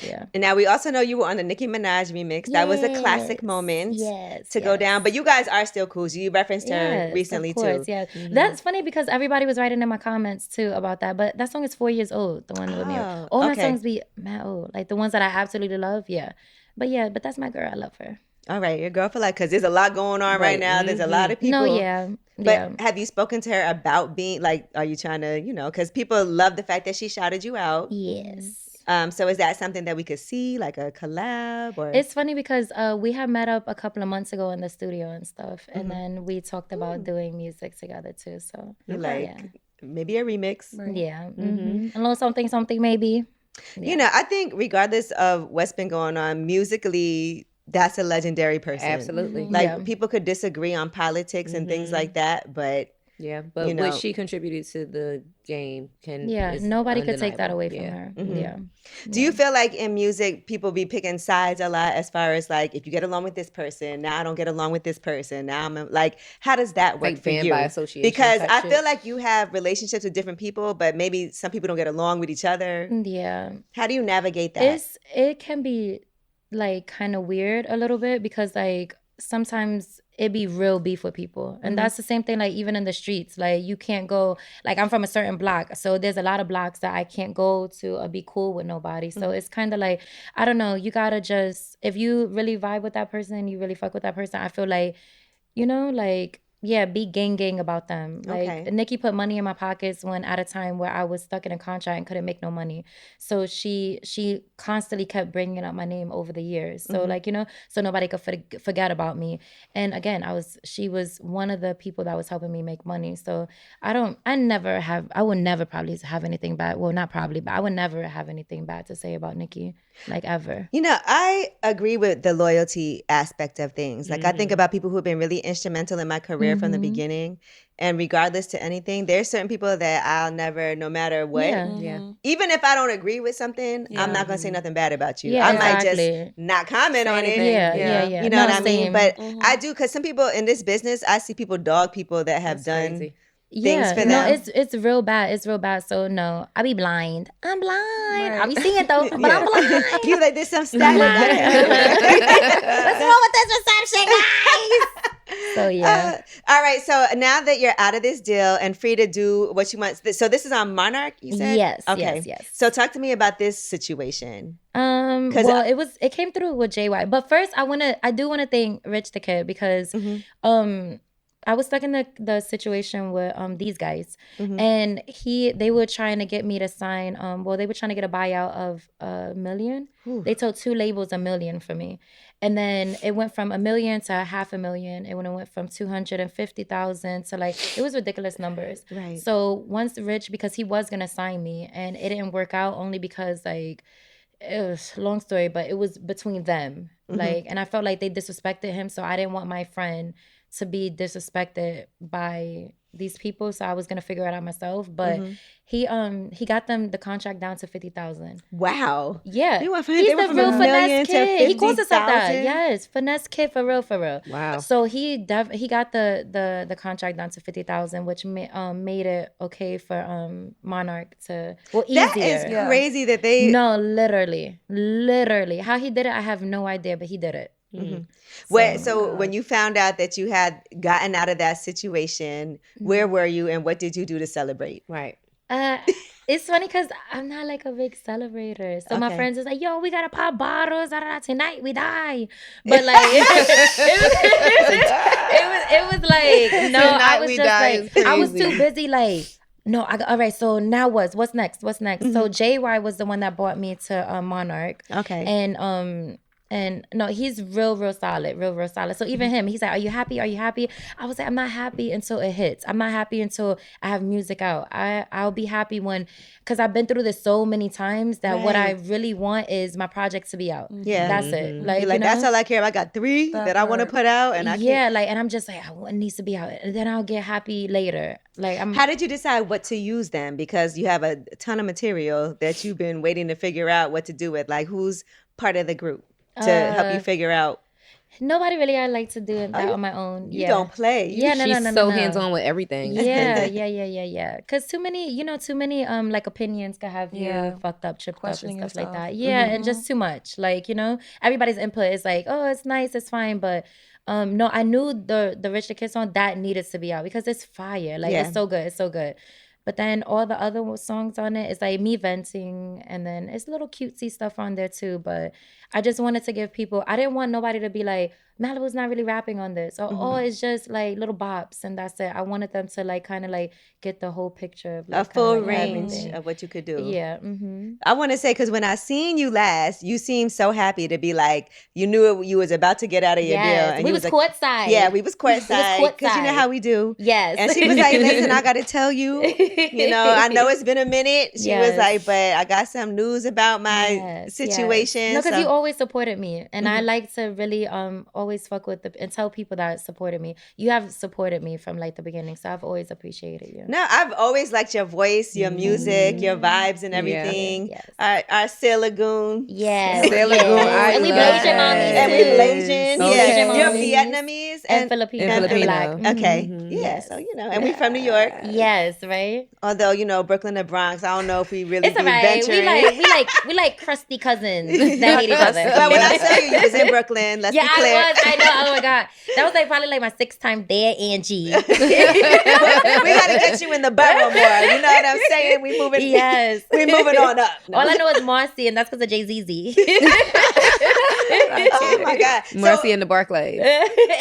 Yeah. And now we also know you were on the Nicki Minaj remix. That was a classic Yes. moment Yes. to go yes. down. But you guys are still cool. You referenced her Yes, recently of course, too. Yeah, that's funny because everybody was writing in my comments too about that. But that song is 4 years old. The one with me. Oh, All my okay. songs be mad old. Like the ones that I absolutely love. Yeah. But that's my girl. I love her. All right, your girl for life, because there's a lot going on right Right. now. There's a lot of people. No, yeah. But Yeah. have you spoken to her about being like, are you trying to, because people love the fact that she shouted you out. Yes. So is that something that we could see, like a collab or? It's funny because we had met up a couple of months ago in the studio and stuff, and then we talked about doing music together too. So like yeah, maybe a remix. yeah, a little something maybe. I think regardless of what's been going on musically, that's a legendary person. Absolutely. Like Yeah. people could disagree on politics and things like that, but Yeah, but You know. what she contributed to the game Yeah, is nobody could take that undeniable. away from Yeah. her. Mhm. Yeah. do you feel like in music people be picking sides a lot as far as like if you get along with this person, now I don't get along with this person, now I'm like, how does that work Like for fan you? by association Because type I shit. feel like you have relationships with different people, but maybe some people don't get along with each other. Yeah. How do you navigate that? It can be like kind of weird a little bit because like sometimes it be real beef with people, and that's the same thing like even in the streets. Like you can't go, like I'm from a certain block, so there's a lot of blocks that I can't go to or be cool with nobody. So it's kind of like, I don't know, you gotta just, if you really vibe with that person and you really fuck with that person, I feel like, like be gang about them. Like Okay. Nicki put money in my pockets when at a time where I was stuck in a contract and couldn't make no money. So she constantly kept bringing up my name over the years. So like, you know, so nobody could forget about me. And again, she was one of the people that was helping me make money. So I would never probably have anything bad. Well, not probably, but I would never have anything bad to say about Nicki, like ever. You know, I agree with the loyalty aspect of things. Like I think about people who have been really instrumental in my career from the beginning, and regardless to anything, there's certain people that I'll never, no matter what, even if I don't agree with something, I'm not gonna say nothing bad about you. Yeah, I might exactly. just not comment on it. Yeah. You know what I mean? Same. But I do, because some people in this business, I see people dog people that have done crazy. things for them. No, it's real bad. It's real bad. So no, I be blind. I'm blind. I be seeing it though, but I'm blind. You like, there's some static. What's wrong with this reception, guys? So yeah. All right. So now that you're out of this deal and free to do what you want, so this is on Monarch, you said? Yes. Okay. Yes. So talk to me about this situation. Well, it came through with JY, but first I do want to thank Rich the Kid because I was stuck in the situation with these guys, and they were trying to get me to sign. They were trying to get a buyout of $1 million. They told 2 labels $1 million for me, and then it went from $1 million to $500,000. It went from 250,000 to like, it was ridiculous numbers. Right. So once Rich, because he was gonna sign me, and it didn't work out only because like, it was a long story, but it was between them. Like, and I felt like they disrespected him, so I didn't want my friend to be disrespected by these people, so I was gonna figure it out myself. But he got them the contract down to 50,000. Wow. Yeah, You want he's they went the from real $1 million finesse to kid. He calls himself that. 50,000? Yes, finesse kid for real. Wow. So he got the contract down to 50,000, which made it okay for Monarch to easier. That is crazy that they. No, literally, how he did it, I have no idea, but he did it. So when you found out that you had gotten out of that situation, where were you and what did you do to celebrate? Right. It's funny because I'm not like a big celebrator. So my friends is like, yo, we gotta pop bottles. Tonight we die. But like, it was like, no, I was just like, I was too busy like, no, all right, so now what's next? So JY was the one that brought me to Monarch. Okay. And no, he's real solid. So even him, he's like, are you happy? I was like, I'm not happy until it hits. I'm not happy until I have music out. I'll be happy because I've been through this so many times that what I really want is my project to be out. Yeah. That's it. Like, that's all I care about. I got 3 that I want to put out. And and I'm just like, it needs to be out. And then I'll get happy later. Like, how did you decide what to use then? Because you have a ton of material that you've been waiting to figure out what to do with. Like, who's part of the group to help you figure out? Nobody really. I like to do that on my own. You don't play. She's so hands-on with everything. Yeah. Because too many like opinions can have you fucked up, tripped up and stuff yourself. Like that. Yeah, and just too much. Like, everybody's input is like, oh, it's nice, it's fine, but no, I knew the Rich the Kid song that needed to be out because it's fire. Like, it's so good. But then all the other songs on it is like me venting, and then it's little cutesy stuff on there too. But I just wanted to give people, I didn't want nobody to be like, Maliibu's not really rapping on this. Or, it's just like little bops and that's it. I wanted them to like kind of like get the whole picture of like, a full like range everything. of what you could do. Yeah. I want to say, because when I seen you last, you seemed so happy to be like, you knew you was about to get out of your deal. And we was courtside. Yeah, we was courtside. Because you know how we do. Yes. And she was like, listen, I got to tell you, I know it's been a minute. She was like, but I got some news about my situation. No, because you always supported me. And I like to really always fuck with and tell people that supported me. You have supported me from like the beginning. So I've always appreciated you. No, I've always liked your voice, your music, your vibes and everything. Yes. Our Sailor Lagoon. Yes. Sailor Lagoon. And we Blasian mommies. And we Blasian. Blasian You're mommies. Vietnamese and Filipino. And Filipino. Black. Okay. Yeah. So, and we from New York. Yes, right? Although, Brooklyn and Bronx, I don't know if we really it's all right. We like crusty cousins that hate each other. But when I saw you was in Brooklyn. Let's be clear. I know. Oh my God. That was probably my 6th time there, Angie. We gotta get you in the borough more. You know what I'm saying? We moving. Yes. We moving on up. No. All I know is Marcy, and that's because of Jay-Z. Oh my God. Marcy and the Barclays.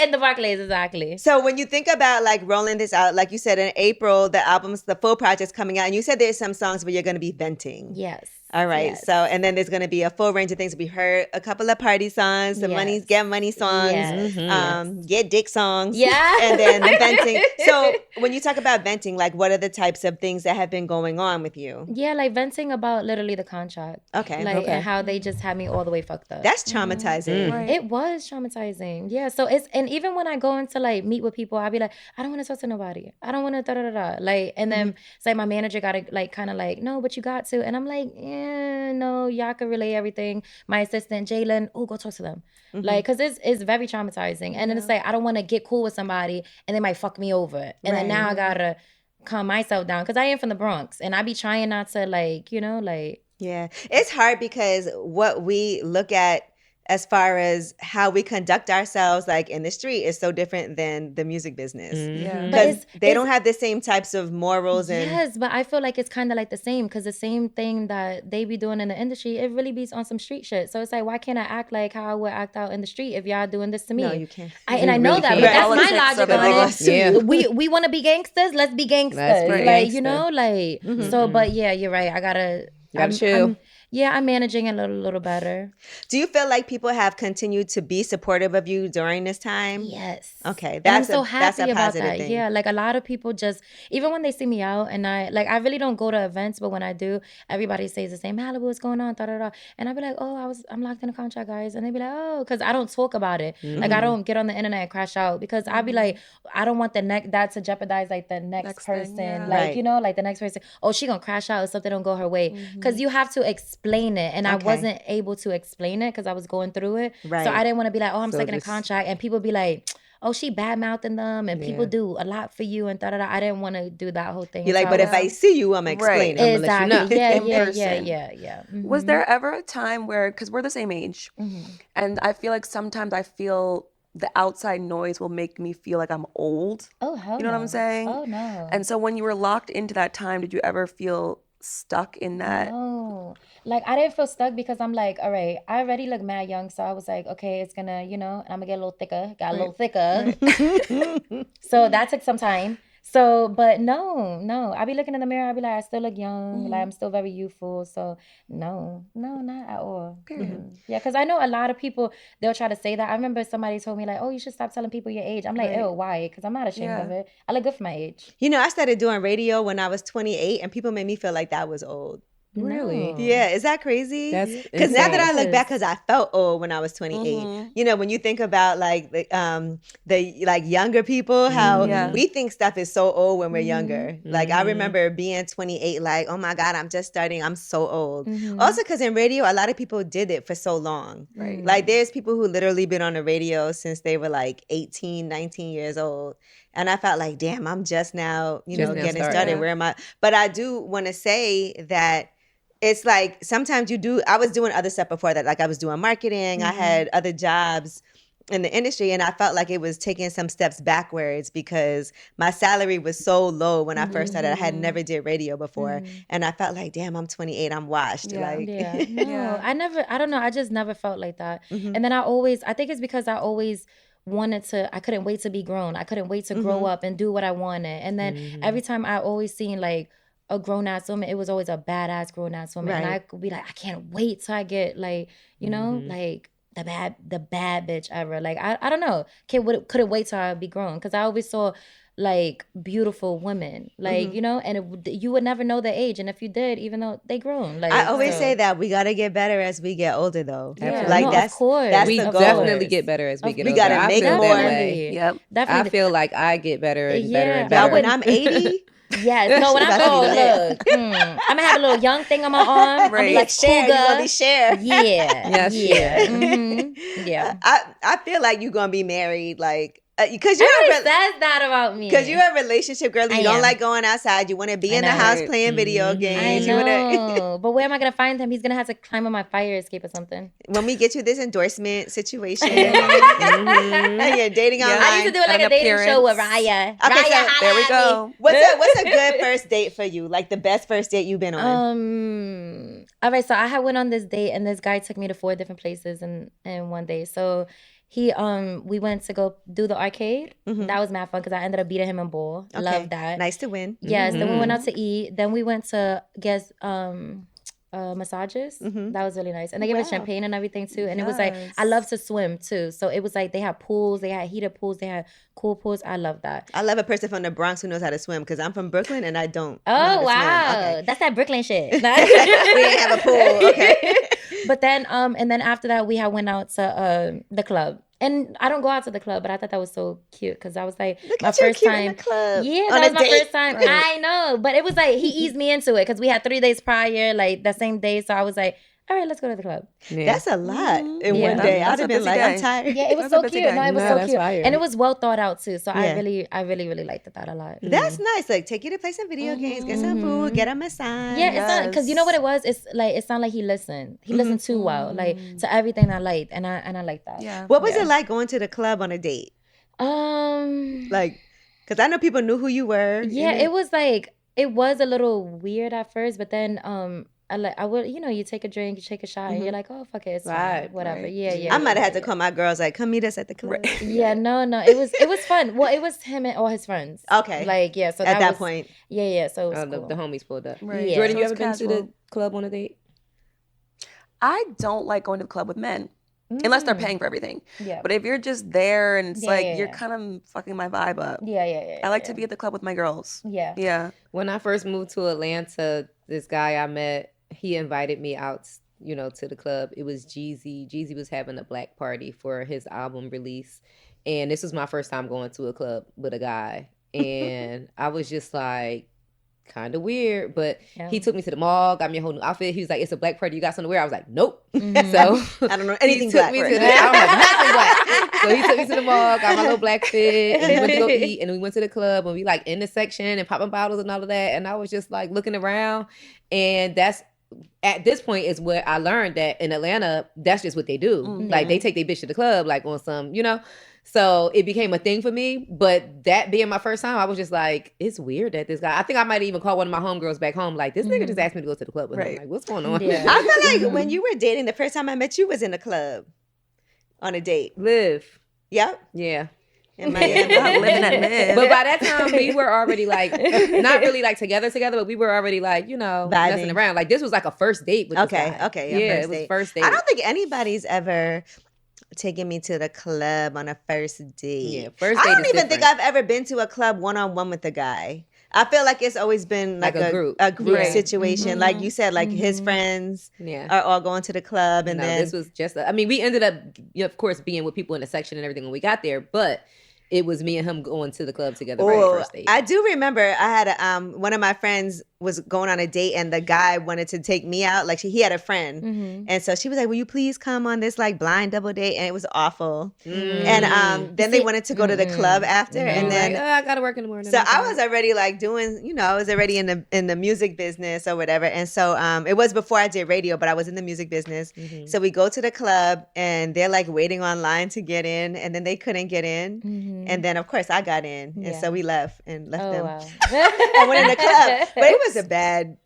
In the Barclays, exactly. So when you think about like rolling this out, like you said in April, the full project's coming out, and you said there's some songs where you're going to be venting. Yes. All right. Yes. So, and then there's going to be a full range of things. We heard a couple of party songs, the Yes. get money songs, Yes. get dick songs. Yeah. And then venting. So when you talk about venting, like what are the types of things that have been going on with you? Yeah, like venting about literally the contract. Okay. Like, Okay. and how they just had me all the way fucked up. That's traumatizing. Right. It was traumatizing. Yeah. So and even when I go into like meet with people, I'll be like, I don't want to talk to nobody. I don't want to da-da-da-da. Like, and then it's like my manager got to like kind of like, no, but you got to. And I'm like, yeah, no, y'all can relay everything. My assistant, Jalen, oh, go talk to them. Like, cause it's very traumatizing. And then it's like, I don't want to get cool with somebody and they might fuck me over. And then now I gotta calm myself down. Cause I am from the Bronx and I be trying not to like, like. Yeah. It's hard because what we look at as far as how we conduct ourselves like in the street is so different than the music business. Yeah. Because they don't have the same types of morals and Yes, but I feel like it's kind of like the same because the same thing that they be doing in the industry, it really be on some street shit. So it's like, why can't I act like how I would act out in the street if y'all doing this to me? No, you can't. And I know really that, can't. but that's Politics my of logic it on all. it. Yeah. We want to be gangsters, let's be gangsters. Let's be Like, gangster. like, so, but yeah, you're right. I gotta chill. I'm managing it a little better. Do you feel like people have continued to be supportive of you during this time? Yes. Okay, And that's I'm so that's happy a about positive that. thing. Yeah, like a lot of people just, even when they see me out and I really don't go to events, but when I do, everybody says the same, Maliibu, what's going on, da-da-da. And I'll be like, oh, I'm locked in a contract, guys. And they be like, oh, because I don't talk about it. Like I don't get on the internet and crash out because I'll be like, I don't want that to jeopardize like the next person. thing, yeah. Like, Right. like the next person, oh, she gonna crash out if something don't go her way. Because you have to explain it. And I Okay. wasn't able to explain it because I was going through it. Right. So I didn't want to be like, oh, I'm So stuck in a just- contract. And people be like, oh, she bad mouthing them and people do a lot for you and da-da-da. I didn't want to do that whole thing. You're like, So but I if was- I see you, I'm explaining. I'ma let you Exactly. know. Yeah, In yeah, person. yeah. Was there ever a time where, because we're the same age, and I feel like sometimes I feel the outside noise will make me feel like I'm old. Oh, hell You know what I'm no. saying? Oh, no. And so when you were locked into that time, did you ever feel stuck in that? No. Like, I didn't feel stuck because I'm like, all right, I already look mad young. So I was like, okay, it's gonna, I'm gonna get a little thicker. Got a little thicker. So that took some time. So, but no. I be looking in the mirror. I be like, I still look young. Like, I'm still very youthful. So, no, not at all. Yeah, because I know a lot of people, they'll try to say that. I remember somebody told me, like, oh, you should stop telling people your age. I'm like, ew, why? Because I'm not ashamed of it. I look good for my age. You know, I started doing radio when I was 28, and people made me feel like that was old. Really? No. Yeah, is that crazy? That's Because now that I insane. look back, because I felt old when I was 28. You know, when you think about like the like younger people, how we think stuff is so old when we're younger. Like I remember being 28, like, oh my God, I'm just starting. I'm so old. Also, because in radio, a lot of people did it for so long. Right. Like there's people who literally been on the radio since they were like 18, 19 years old. And I felt like, damn, I'm just now, Just now getting starting. started. Where am I? But I do want to say that it's like sometimes I was doing other stuff before that. Like I was doing marketing. I had other jobs in the industry, and I felt like it was taking some steps backwards because my salary was so low when I first started. I had never did radio before. And I felt like, damn, I'm 28. I'm washed. Yeah. Like, Yeah, no, I don't know. I just never felt like that. And then I think it's because I always I couldn't wait to be grown. I couldn't wait to grow up and do what I wanted. And then every time I always seen like a grown ass woman, it was always a badass grown ass woman. And I could be like, I can't wait till I get like, like the bad bitch ever. Like, I don't know. Couldn't wait till I be grown. Cause I always saw like beautiful women, like, and you would never know their age. And if you did, even though they grown, like I always so- say that we got to get better as we get older though. Yeah. Like No, that's, of course. that's We the goal. definitely get better as we get We older. gotta I make feel more. that way. Yep. Definitely. I feel like I get better and better and Yeah, Now better. when I'm 80, Yes. No, when She I about to go, be lit. look, I'm gonna have a little young thing on my arm. I'm Right. like Cher, you gonna be Cher. Yeah. Yes, Yeah. Cher. Yeah. I feel like you're gonna be married, like because Everybody says that about me. Because you're a relationship girl. You I don't am. like going outside. You want to be in the know. house Right. playing video I games. You wanna, know. But where am I gonna find him? He's gonna have to climb on my fire escape or something. when we get you this endorsement situation, and you're dating online. I used to do it like An a dating show with appearance. Raya. Okay, Raya, so holla There we at go. What's a good first date for you? Like the best first date you've been on? All right, so I had went on this date, and this guy took me to 4 different places in one day. So we went to go do the arcade. That was mad fun because I ended up beating him in ball. Okay. Love that. Nice to win. Yes. Then we went out to eat. Then we went to get massages. That was really nice, and they gave us champagne and everything too. And it was like, I love to swim too, so it was like they had pools, they had heated pools, they had cool pools. I love that. I love a person from the Bronx who knows how to swim because I'm from Brooklyn and I don't. know how Oh to wow, swim. Okay. that's that Brooklyn shit. We didn't have a pool. Okay. But then and then after that we had went out to the club. And I don't go out to the club, but I thought that was so cute because I was like, Look my at you, first cute time. in the club. Yeah, On that a was my date. first time. Right. I know, but it was like he eased me into it because we had 3 days prior, like that same day. So I was like, all right, let's go to the club. Yeah. That's a lot in Yeah. one day. I'd That's have a been busy like, I'm day. tired. Yeah, it was That's a so busy cute. day. No, it was No, so that's cute, fire. and it was well thought out too. So Yeah. I really liked that a lot. That's nice. Like, take you to play some video games, get some food, get a massage. Yeah, it's not because you know what Yes. it was. It's like it sounded like he listened. He listened too well, like to everything I liked, and I liked that. Yeah. What was it like going to the club on a date? Like, because I know people knew who you were. Yeah, it was like it was a little weird at first, but then I would you take a drink, you take a shot, and you're like, oh fuck it, it's fine, Right, whatever. right. Yeah. I might have had to call my girls like, come meet us at the club. Yeah, no, it was fun. Well, it was him and all his friends. Okay. Like yeah, so At that was, point. Yeah, so it was The cool. homies pulled up. Right. Yeah. Jordan, So you it's ever been to casual. the club on a date? I don't like going to the club with men. Unless they're paying for everything. Yeah. But if you're just there and it's Yeah, like, yeah, you're yeah. kind of fucking my vibe up. Yeah. I like to be at the club with my girls. Yeah. Yeah. When I first moved to Atlanta, this guy I met, he invited me out, to the club. It was Gigi. Gigi was having a black party for his album release. And this was my first time going to a club with a guy. And I was just like, kind of weird, but he took me to the mall, got me a whole new outfit. He was like, it's a black party, you got something to wear? I was like, nope. So I don't know anything he took black. me right to now. the, I was like, nothing black. So he took me to the mall, got my little black fit, and we went to go eat, and we went to the club, and we like in the section and popping bottles and all of that, and I was just like looking around, and that's at this point is where I learned that in Atlanta, that's just what they do. Like they take their bitch to the club, like on some, So it became a thing for me. But that being my first time, I was just like, it's weird that this guy, I think I might even call one of my homegirls back home, like, this nigga just asked me to go to the club with him. Right. Like, what's going on? Yeah. I feel like when you were dating, the first time I met you was in a club on a date. Live. Yep. Yeah. In Miami. Not living at mid. But by that time, we were already like, not really like together, but we were already like, messing Vibing. around. Like this was like a first date with this guy. Okay. Yeah, First it was date. first date. I don't think anybody's ever taken me to the club on a first date. Yeah, first I date don't is even think different. I've ever been to a club one-on-one with a guy. I feel like it's always been like, Like a group. Right. situation. Like you said, like his friends Yeah. are all going to the club, and No, then this was just, we ended up, of course, being with people in the section and everything when we got there, but it was me and him going to the club together right Oh, first date. I do remember I had one of my friends was going on a date and the guy wanted to take me out. Like he had a friend. And so she was like, will you please come on this like blind double date? And it was awful. And then they wanted to go to the club after. And then like, I gotta work in the morning. so I was already like doing, I was already in the music business or whatever. And so it was before I did radio, but I was in the music business. So we go to the club and they're like waiting online to get in, and then they couldn't get in. And then of course I got in. And so we left them. Wow. I went in the club. But it was a bad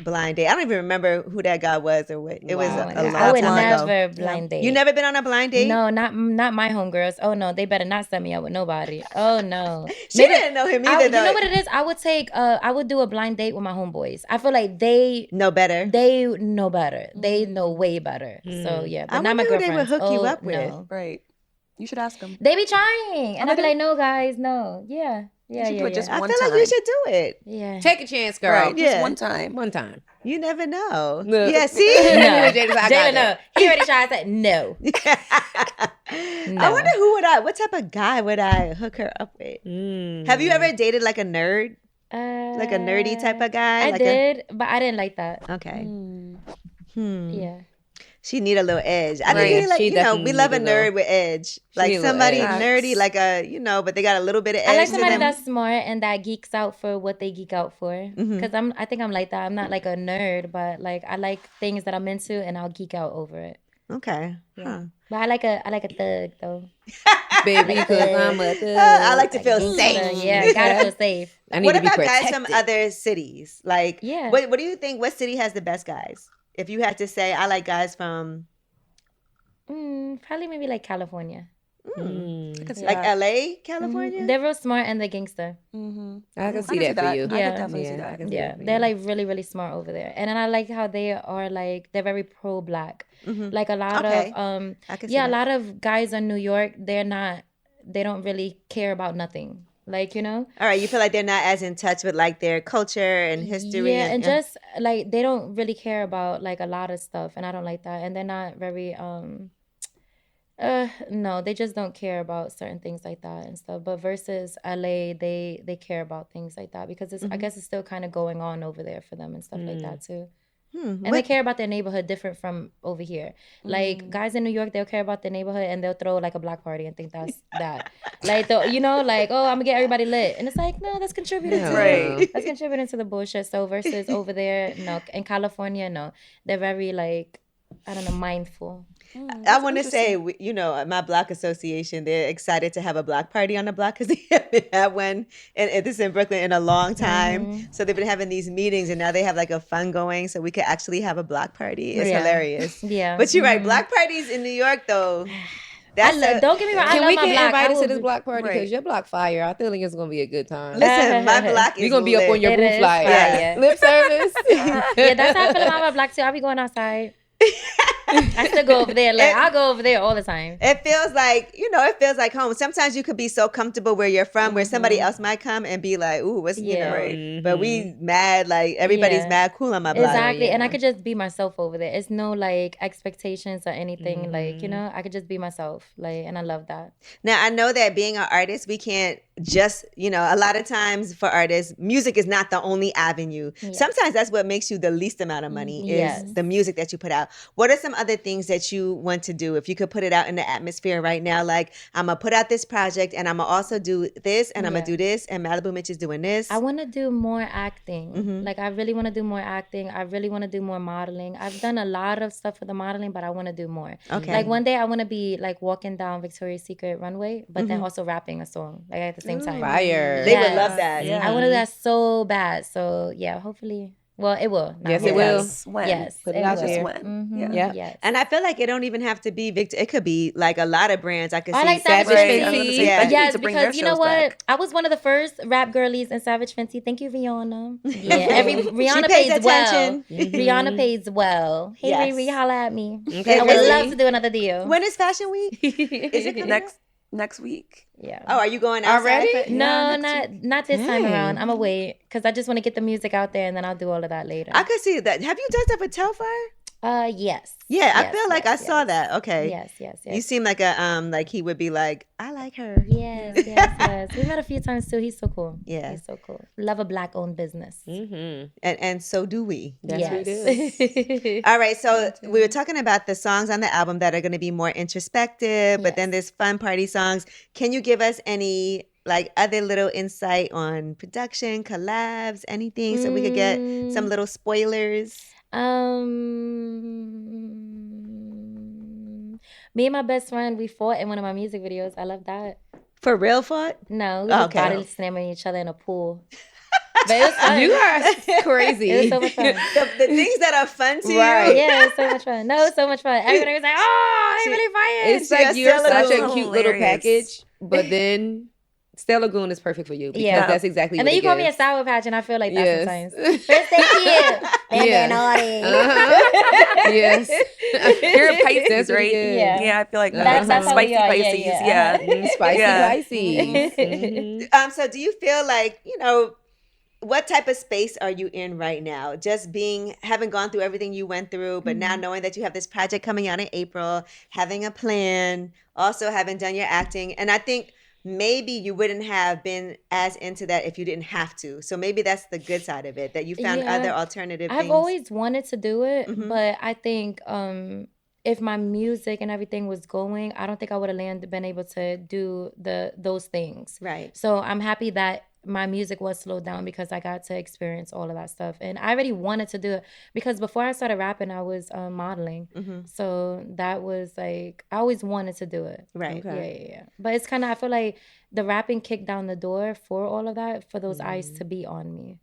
blind date. I don't even remember who that guy was or what. It was Oh my a God. long I would time ago. never blind date. You never been on a blind date? No, not my homegirls. Oh no, they better not set me up with nobody. Oh no. She didn't know him either You though. know what it is? I would do a blind date with my homeboys. I feel like they No better. know better. They know way better. So yeah, but I not my wonder who they girlfriends. would hook you Oh, up with. no. Right. You should ask them. They be trying, and I be like, no, guys, no. Yeah. You should do it just I one feel time. like you should do it. Yeah. Take a chance, girl. Right. Yeah. Just one time. One time. You never know. Look. Yeah, see? No. Jada's like, I got Jalen, no. that. He already tried to say no. I wonder what type of guy would I hook her up with? Have you ever dated like a nerd? Like a nerdy type of guy? I like did, but I didn't like that. Okay. Yeah. She need a little edge. I Right. think like, She we definitely love a need a little- nerd with edge. Like need a little somebody edge. nerdy, like but they got a little bit of edge I like to somebody them. that's smart and that geeks out for what they geek out for. Because I think I'm like that. I'm not like a nerd, but like I like things that I'm into and I'll geek out over it. Okay. Huh. But I like a thug though. Baby, because I'm a thug. I like to feel Gangsta, safe. yeah, gotta feel safe. I need What to be about guys protected. from other cities? Like, Yeah. what do you think? What city has the best guys? if you had to say, I like guys from Probably maybe like California. I could see like that. LA, California. They're real smart and they're gangster. I can see I that for you. I Yeah. could definitely see I that. can see Yeah, that for they're you. like really, really smart over there. And then I like how they are like, they're very pro-black. Like a lot Okay. of, I can see yeah, a that. lot of guys in New York, they don't really care about nothing. Like, you know? All right, you feel like they're not as in touch with like their culture and history. Yeah, and just like, they don't really care about like a lot of stuff. And I don't like that. And they're not very, no, they just don't care about certain things like that and stuff. But versus LA, they care about things like that because I guess it's still kind of going on over there for them and stuff like that too. And they care about their neighborhood different from over here. Like guys in New York, they'll care about their neighborhood and they'll throw like a block party and think that's that. Like you know, like, oh, I'm gonna get everybody lit, and it's like, no, that's contributing to Right. that's contributing to the bullshit. So versus over there, no, in California, no, they're very like, I don't know, mindful. I want to say, you know, my block association, they're excited to have a block party on the block because they haven't had one, and this is in Brooklyn, in a long time. So they've been having these meetings, and now they have like a fun going, so we could actually have a block party. It's hilarious. Yeah. But you're right, block parties in New York, though. That's Don't get me wrong. I Can love we my get block. invited I to will this be- block party? Because Right. your block fire. I feel like it's gonna be a good time. Listen, my block is We're gonna be up on your It roof is like fire. lip service. Yeah, that's how I feel about my block too. I'll be going outside. I still go over there. Like I'll go over there all the time. It feels like, you know, it feels like home. Sometimes you could be so comfortable where you're from, where somebody else might come and be like, ooh, what's, you know, Right. but we mad, like everybody's Yeah. mad cool on my block. Exactly. And I could just be myself over there. It's no like expectations or anything. Like, you know, I could just be myself. Like, and I love that. Now, I know that being an artist, we can't just, you know, a lot of times for artists, music is not the only avenue. Sometimes that's what makes you the least amount of money is Yes. the music that you put out. What are some other things that you want to do? If you could put it out in the atmosphere right now, like I'm going to put out this project and I'm going to also do this and I'm going to do this and Maliibu Miitch is doing this. I want to do more acting. Like, I really want to do more acting. I really want to do more modeling. I've done a lot of stuff for the modeling, but I want to do more. Okay. Like, one day I want to be, like, walking down Victoria's Secret runway, but then also rapping a song, like, at the same time. Fire. They would Yes. love that. Yeah. I want to do that so bad. So, yeah, hopefully. Well, it will. Not Yes, it hopefully. will. Yes. When? Yes, Put it it out will. there. When? Mhm. Yeah. Yes. And I feel like it don't even have to be Victor. It could be like a lot of brands. I could I see like Savage Savage Fenty. Fenty. Yeah. They need Yes, to bring their because you know shows what? back. I was one of the first rap girlies in Savage Fenty. Thank you, Rihanna. Yeah, Rihanna pays pays well. attention. Rihanna pays well. Hey, Yes. Riri, holla at me. Okay, I would really? love to do another deal. When is Fashion Week? Is it coming up? Next week. Yeah. Oh, are you going outside? Already? No, Yeah, not this time Dang. around. I'm gonna wait because I just want to get the music out there and then I'll do all of that later. I could see that. Have you done stuff with Telfire? Yes. Yeah, I Yes, feel like yes, I saw yes. that. Okay. Yes. You seem like a like he would be like, I like her. Yes. We met a few times too. He's so cool. Yeah. He's so cool. Love a black owned business. And so do we. Yes, we do. All right, so we were talking about the songs on the album that are going to be more introspective, but then there's fun party songs. Can you give us any like other little insight on production, collabs, anything, so we could get some little spoilers? Me and my best friend, we fought in one of my music videos. I love that. For real, fought? No, we Oh, just okay. body slamming each other in a pool. But it was fun. You are crazy. It was so much fun. The things that are fun to Right. you. Yeah, it was so much fun. No, it was so much fun. Everybody was like, "Oh, they really fighting." It's like She you're a such a little cute little hilarious. package, but then Stella Lagoon is perfect for you because Yeah. that's exactly and what then you it call me a gives. sour patch, and I feel like that Yes. sometimes. First they cute, then Yeah. they're naughty. Uh-huh. Yes. You're a Pisces, That's what it right? is. Yeah. Yeah, I feel like That's some how we spicy are. Yeah, Pisces. yeah. Yeah. Spicy Yeah. Pisces. Mhm. So do you feel like, you know, what type of space are you in right now? Just having gone through everything you went through, but now knowing that you have this project coming out in April, having a plan, also having done your acting. And I think maybe you wouldn't have been as into that if you didn't have to. So maybe that's the good side of it, that you found Yeah. other alternative I've things. always wanted to do it, Mhm. but I think if my music and everything was going, I don't think I would have been able to do those things. Right. So I'm happy that my music was slowed down because I got to experience all of that stuff. And I already wanted to do it because before I started rapping, I was modeling. Mhm. So that was like, I always wanted to do it. Right. Okay. Yeah. But it's kind of, I feel like the rapping kicked down the door for all of that, for those eyes to be on me.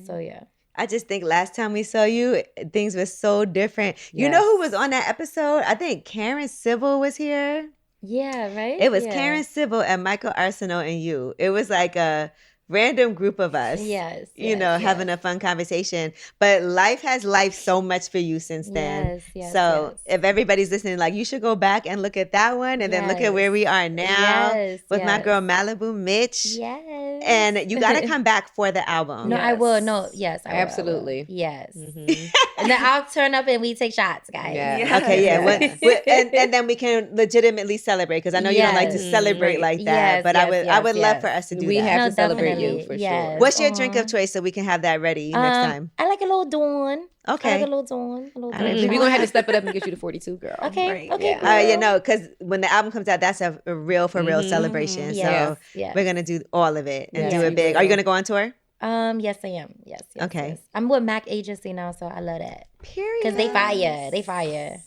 So yeah. I just think last time we saw you, things were so different. You know who was on that episode? I think Karen Civil was here. Yeah, right? It was Karen Civil and Michael Arsenault and you. It was like a random group of us. Yes. Having a fun conversation. But life has life so much for you since then. So if everybody's listening, like you should go back and look at that one and then look at where we are now with my girl Maliibu Miitch. Yes. And you got to come back for the album. No, I will. No, yes. I will. Absolutely. Yes. And then I'll turn up and we take shots, guys. Yeah. Okay, and then we can legitimately celebrate because I know you don't like to celebrate like that. But I would love for us to do we that. We have to celebrate definitely. you for Yes. sure. What's your drink of choice so we can have that ready next time? I like a little Dawn. Okay. I like a little Dawn. A little Dawn. We're going to have to step it up and get you to 42, girl. Okay. Right. Okay. Yeah. Because when the album comes out, that's a real celebration. Yes. So we're going to do all of it and Yes, do it we big. will. Are you going to go on tour? Yes, I am. Yes. Okay. Yes. I'm with Mac Agency now, so I love that. Period. Because they fire.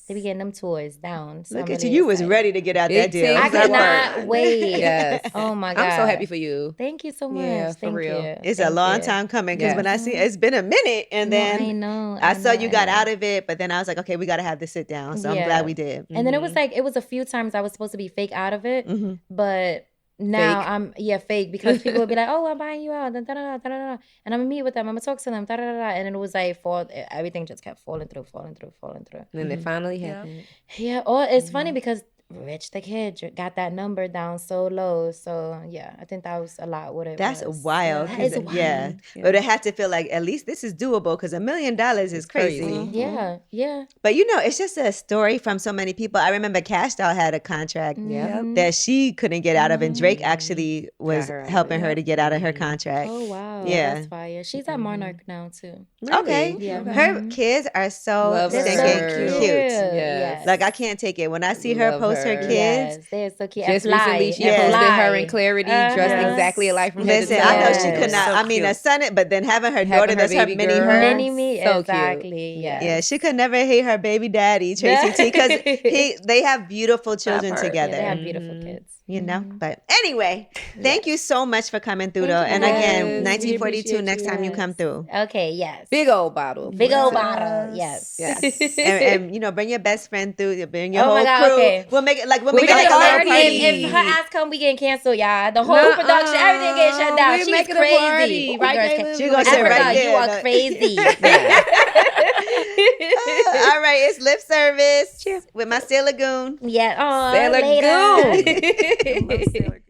They be getting them tours down. So Look I'm at you. really You was excited. ready to get out that Big deal. things I at cannot work. wait. Yes. Oh my God. I'm so happy for you. Thank you so much. Yeah, for Thank real. you. It's a Thank long you. time coming because Yes. when I see it's been a minute and then I know. I saw you got out of it, but then I was like, okay, we got to have this sit down. So I'm Yeah. glad we did. And then it was like, it was a few times I was supposed to be fake out of it, but now Fake? fake because people would be like, oh, I'm buying you out, and I'm gonna meet with them, I'm gonna talk to them, and then it was like, everything just kept falling through. And then it finally happened. Yeah, it's funny because Rich the Kid got that number down so low. So yeah, I think that was a lot what it That's was. wild. That 'cause is wild. Yeah. But it had to feel like at least this is doable because $1 million is crazy. crazy. Yeah. But it's just a story from so many people. I remember Cash Doll had a contract that she couldn't get out of, and Drake actually was her out of helping it, her to get out of her contract. Oh wow. Yeah. That's fire. She's at Monarch now too. Okay. Yeah. Her kids are so Love stinking her. cute. Yes. Like I can't take it. When I see her Love post her her. kids. Yes, they're so cute. Just And fly. recently, she And posted fly. her in Clarity, dressed exactly alike from head to Listen, toe. I know she Yes. could not. So I mean, a cute. son, but then having her Having daughter, her that's her baby mini girl. her. Mini me, So cute. exactly. Yes. Yeah, she could never hate her baby daddy, Tracy T, because they have beautiful children part. together. Yeah, they have beautiful kids. You know, but anyway, thank you so much for coming through, though. Thank And you. again, Yes, we 1942 appreciate next you. time you come through. Okay, yes. Big old bottle. Big old bottle. Yes. Yes. And bring your best friend through, bring your Oh whole my God, crew. okay. We'll make it like We'll like make a it a little party. party. If her ass come, we getting canceled, y'all. The whole Nuh-uh. production, everything getting shut down. We're She's making a crazy. party. Right, Girls Jalen? can't- She gonna sit Africa, right there. you are crazy. All right, it's lip service with my Sailor Goon. Yeah. Oh, Sailor later. Goon. Love Sailor